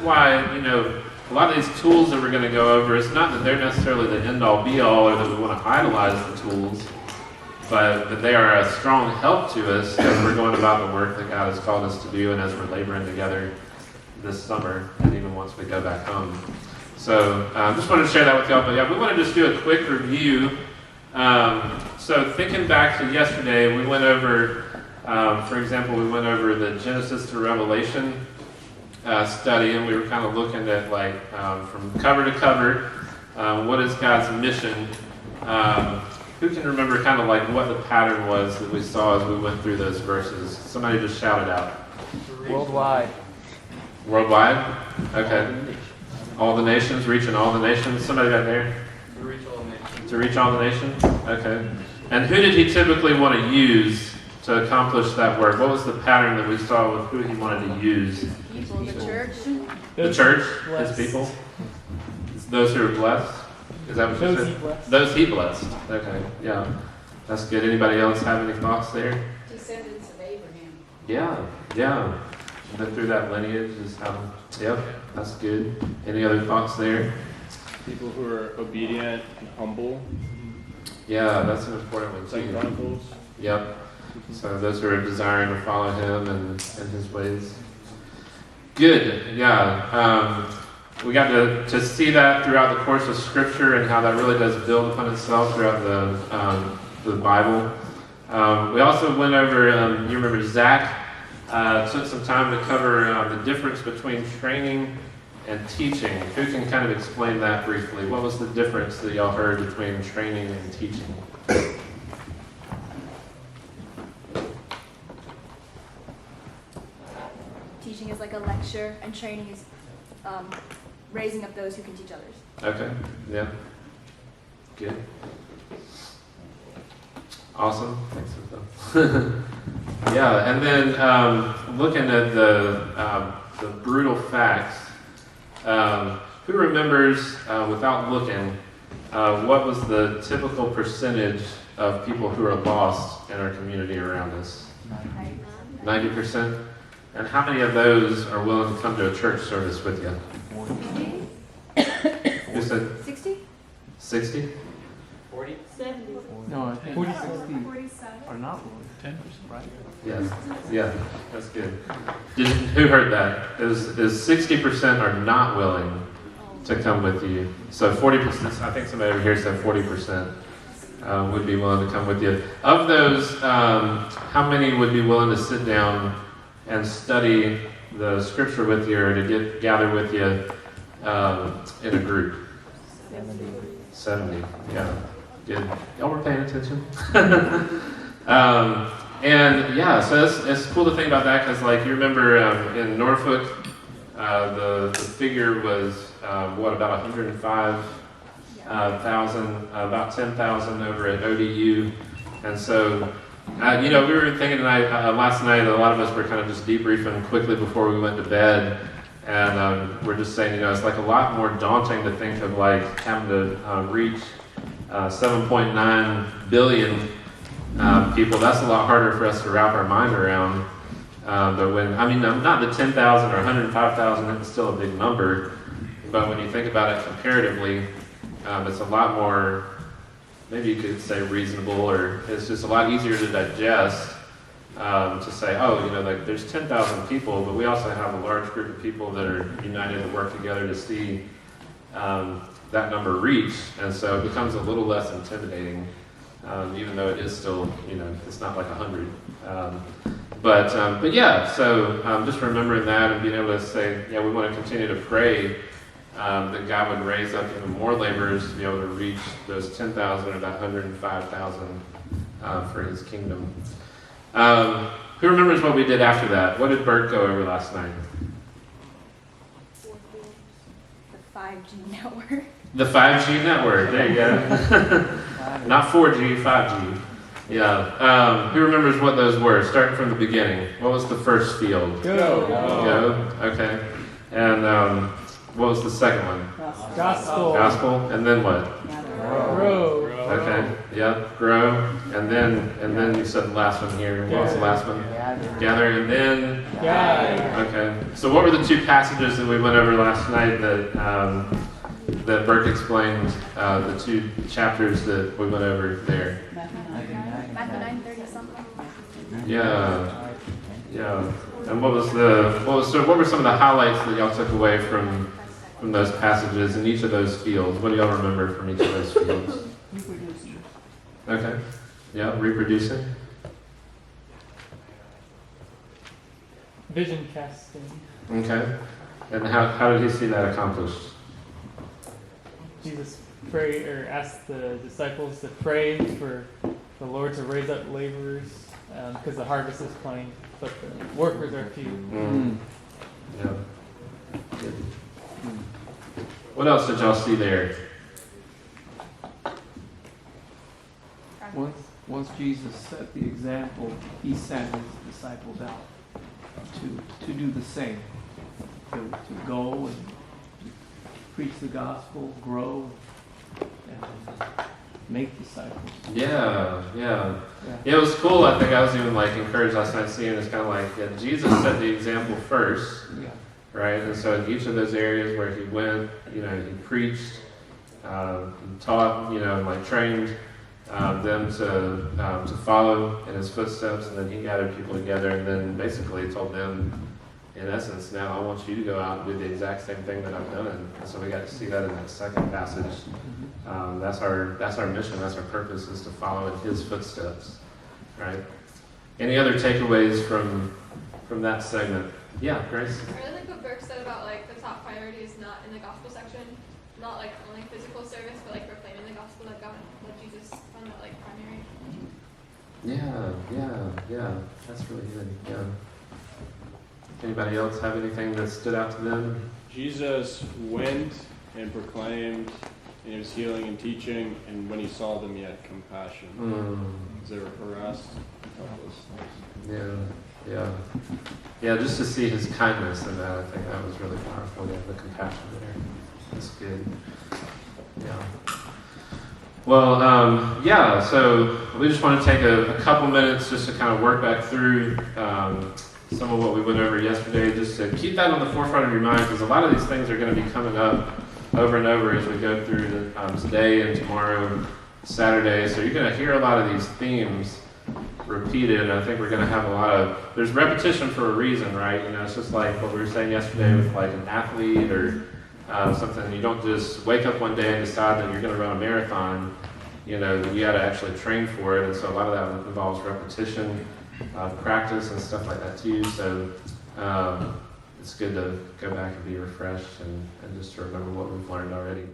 why, a lot of these tools that we're going to go over, it's not that they're necessarily the end-all, be-all, or that we want to idolize the tools, but that they are a strong help to us as we're going about the work that God has called us to do and as we're laboring together this summer and even once we go back home. So just wanted to share that with y'all. But yeah, we want to just do a quick review. So thinking back to yesterday, we went over, for example, we went over the Genesis to Revelation study, and we were kind of looking at from cover to cover, what is God's mission? Who can remember kind of what the pattern was that we saw as we went through those verses? Somebody just shout it out. Worldwide. Worldwide? Okay. All the nations, reaching all the nations. Somebody back there? To reach all the nations. To reach all the nations? Okay. And who did he typically want to use to accomplish that work? What was the pattern that we saw with who he wanted to use? People, the church. The church, his people? Those who are blessed? Is that what you said? Those he blessed. Okay, yeah. That's good. Anybody else have any thoughts there? Descendants of Abraham. Yeah. And through that lineage is how, yep, that's good. Any other thoughts there? People who are obedient and humble. Yeah, that's an important one Second too. Chronicles. Yep. So those who are desiring to follow him and his ways. Good, yeah. We got to see that throughout the course of Scripture and how that really does build upon itself throughout the Bible. We also went over, you remember Zach took some time to cover the difference between training and teaching. Who can kind of explain that briefly? What was the difference that y'all heard between training and teaching? Teaching is like a lecture, and training is raising up those who can teach others. Okay, yeah. Good. Awesome. Thanks for that. Yeah, and then looking at the brutal facts, who remembers, without looking, what was the typical percentage of people who are lost in our community around us? 90%? And how many of those are willing to come to a church service with you? 60? You said 60? 60? 40? 70. No, I think 47 are not willing. 10%, right? Yes. Yeah, that's good. Who heard that? Is 60% are not willing to come with you. So 40%, I think somebody over here said 40% would be willing to come with you. Of those, how many would be willing to sit down and study the Scripture with you or to gather with you in a group? 70, yeah. Good. Y'all were paying attention? And yeah, so it's cool to think about that because, you remember in Norfolk, the figure was about 105,000, about 10,000 over at ODU, and so we were thinking last night. A lot of us were kind of just debriefing quickly before we went to bed, and we're just saying, it's a lot more daunting to think of having to reach 7.9 billion people. That's a lot harder for us to wrap our mind around. But not the 10,000 or 105,000, it's still a big number. But when you think about it comparatively, it's a lot more, maybe you could say reasonable, or it's just a lot easier to digest to say, there's 10,000 people, but we also have a large group of people that are united to work together to see that number reach, and so it becomes a little less intimidating, even though it is still, it's not like 100. But yeah, so just remembering that and being able to say, we want to continue to pray that God would raise up even more laborers to be able to reach those 10,000 or that 105,000 for His kingdom. Who remembers what we did after that? What did Bert go over last night? The 5G network. The 5G network. There you go. Not 4G, 5G. Yeah. Who remembers what those were? Starting from the beginning. What was the first field? Go. Okay. And what was the second one? Gospel. Gospel. And then what? Grow. Okay. Yep, grow, and then you said the last one here. What was the last one? Gather, and then. Okay. So what were the two passages that we went over last night that Burke explained? The two chapters that we went over there. Matthew 9:30 something. Yeah. Yeah. And what were some of the highlights that y'all took away from those passages in each of those fields? What do y'all remember from each of those fields? Okay. Yeah, reproducing. Vision casting. Okay. And how did he see that accomplished? Jesus prayed or asked the disciples to pray for the Lord to raise up laborers because the harvest is plenty, but the workers are few. Yeah. Good. What else did y'all see there? Once Jesus set the example, he sent his disciples out to do the same, to go and preach the gospel, grow, and make disciples. Yeah. It was cool. I think I was even encouraged last night seeing it's kind of Jesus set the example first, right? And so in each of those areas where he went, he preached, he taught, and trained them to follow in his footsteps, and then he gathered people together, and then basically told them, in essence, now I want you to go out and do the exact same thing that I've done. And so we got to see that in that second passage. That's our mission. That's our purpose, is to follow in his footsteps, right? Any other takeaways from that segment? Yeah, Grace. I really like what Burke said about the top priority is not in the gospel section, not only physical service, but proclaiming the gospel that God, that Jesus found that primary. Yeah. That's really good. Yeah. Anybody else have anything that stood out to them? Jesus went and proclaimed, and he was healing and teaching, and when he saw them, he had compassion. Because they were harassed and helpless. Yeah, just to see his kindness in that, I think that was really powerful. Yeah, the compassion there. That's good. Yeah. Well, so we just want to take a couple minutes just to kind of work back through some of what we went over yesterday, just to keep that on the forefront of your mind, because a lot of these things are going to be coming up over and over as we go through today and tomorrow, Saturday. So you're going to hear a lot of these themes repeated, and I think we're going to have there's repetition for a reason, right? It's just like what we were saying yesterday with an athlete or something. You don't just wake up one day and decide that you're going to run a marathon. You got to actually train for it, and so a lot of that involves repetition, practice, and stuff like that too. So it's good to go back and be refreshed and just to remember what we've learned already.